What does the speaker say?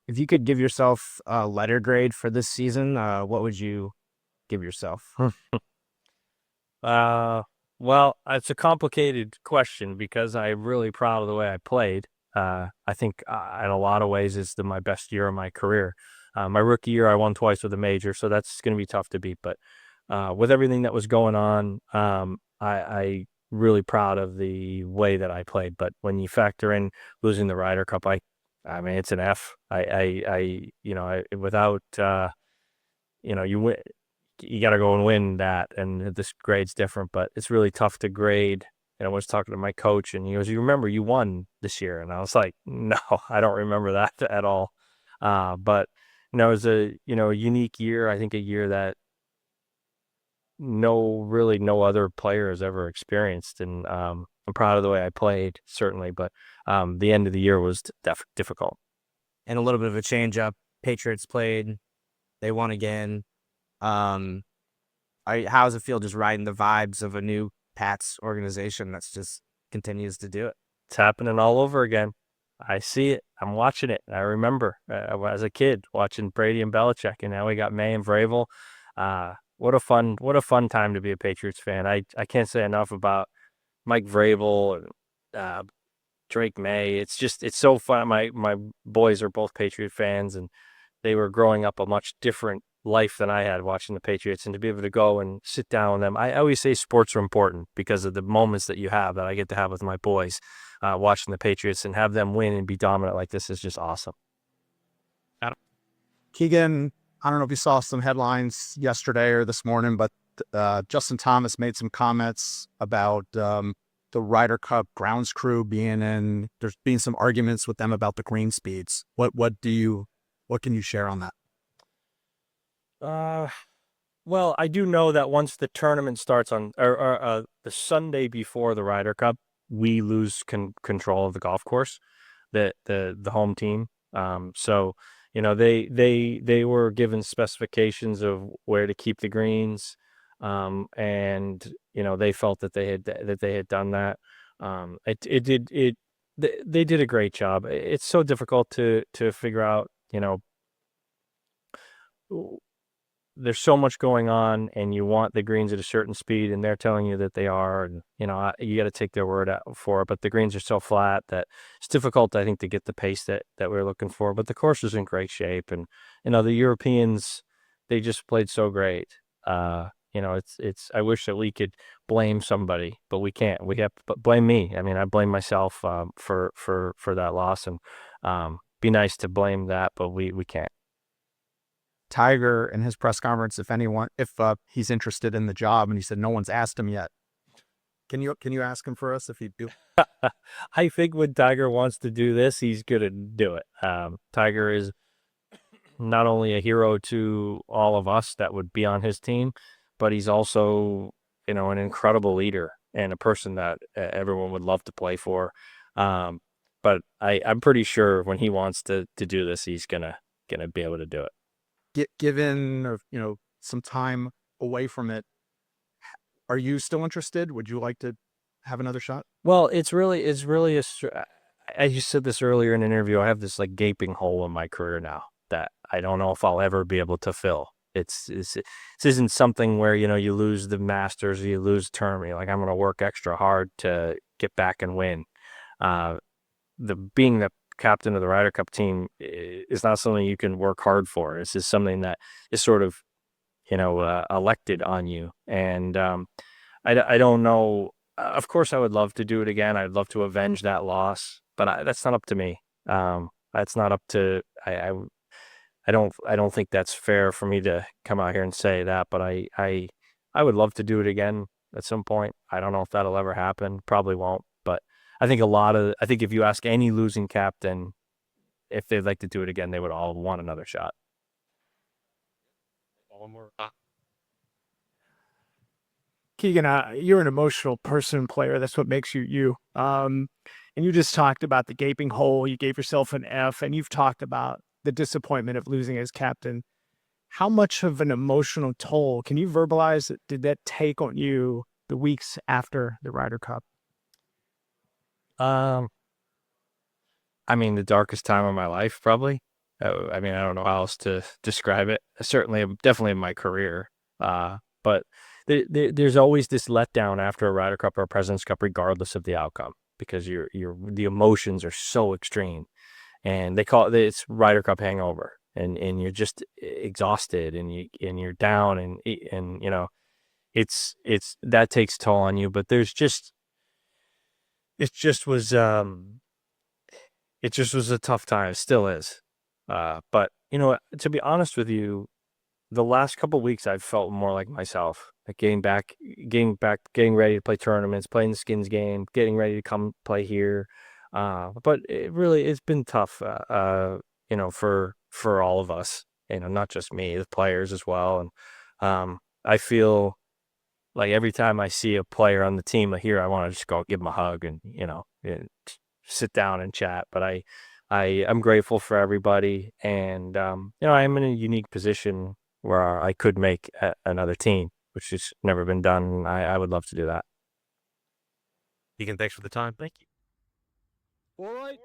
If you could give yourself a letter grade for this season, what would you give yourself? Uh, well, it's a complicated question because I'm really proud of the way I played. I think in a lot of ways it's my best year of my career. My rookie year, I won twice with a major, so that's going to be tough to beat. But with everything that was going on, I really proud of the way that I played. But when you factor in losing the Ryder Cup, I mean, it's an F. Without, you got to go and win that. And this grade's different, but it's really tough to grade. And I was talking to my coach, and he goes, "You remember you won this year?" And I was like, "No, I don't remember that at all." But it was a unique year. I think a year that no other player has ever experienced, and I'm proud of the way I played, certainly. But the end of the year was difficult. And a little bit of a change up. Patriots played, they won again. How does it feel just riding the vibes of a new Pats organization that's just continues to do it? It's happening all over again. I see it. I'm watching it. I remember as a kid watching Brady and Belichick, and now we got May and Vrabel. What a fun time to be a Patriots fan. I can't say enough about Mike Vrabel and Drake May. It's so fun. My boys are both Patriot fans, and they were growing up a much different life than I had watching the Patriots, and to be able to go and sit down with them. I always say sports are important because of the moments that you have that I get to have with my boys watching the Patriots and have them win and be dominant like this is just awesome. Keegan, I don't know if you saw some headlines yesterday or this morning, but Justin Thomas made some comments about the Ryder Cup grounds crew there's been some arguments with them about the green speeds. What can you share on that? Well, I do know that once the tournament starts on the Sunday before the Ryder Cup, we lose control of the golf course, the home team. So they were given specifications of where to keep the greens, and they felt that they had done that. They did a great job. It's so difficult to figure out. There's so much going on, and you want the greens at a certain speed, and they're telling you that they are, and you got to take their word out for it. But the greens are so flat that it's difficult, I think, to get the pace that we're looking for. But the course is in great shape, and the Europeans, they just played so great. It's. I wish that we could blame somebody, but we can't. We have to blame me. I mean, I blame myself for that loss, and be nice to blame that, but we can't. Tiger in his press conference, if he's interested in the job, and he said no one's asked him yet. Can you ask him for us if he do? I think when Tiger wants to do this, he's gonna do it. Tiger is not only a hero to all of us that would be on his team, but he's also an incredible leader and a person that everyone would love to play for. But I'm pretty sure when he wants to do this, he's gonna be able to do it. Given some time away from it, are you still interested? Would you like to have another shot? Well, it's really as you said this earlier in an interview, I have this like gaping hole in my career now that I don't know if I'll ever be able to fill. This isn't something where you lose the Masters or you lose tournament. Like, I'm going to work extra hard to get back and win. Being the captain of the Ryder Cup team is not something you can work hard for. It's just something that is sort of elected on you. And I don't know. Of course, I would love to do it again. I'd love to avenge that loss, but that's not up to me. That's not up to I don't think that's fair for me to come out here and say that. But I would love to do it again at some point. I don't know if that'll ever happen. Probably won't. But I think if you ask any losing captain if they'd like to do it again, they would all want another shot. One more. Keegan, you're an emotional person, player. That's what makes you you. And you just talked about the gaping hole. You gave yourself an F, and you've talked about the disappointment of losing as captain. How much of an emotional toll can you verbalize did that take on you the weeks after the Ryder Cup? I mean, the darkest time of my life, probably. I mean, I don't know how else to describe it. Certainly, definitely in my career. But there's always this letdown after a Ryder Cup or a President's Cup, regardless of the outcome, because the emotions are so extreme, and they call it's Ryder Cup hangover, and you're just exhausted, and you're down, and you know, it's that takes toll on you. But it just was a tough time. It still is. But you know, to be honest with you, the last couple of weeks I've felt more like myself, like getting ready to play tournaments, playing the Skins game, getting ready to come play here. But it's been tough, you know, for all of us, you know, not just me, the players as well. And I feel like every time I see a player on the team here, I want to just go give him a hug and, you know, sit down and chat. But I'm grateful for everybody. And, you know, I'm in a unique position where I could make another team, which has never been done. I would love to do that. Keegan, thanks for the time. Thank you. All right.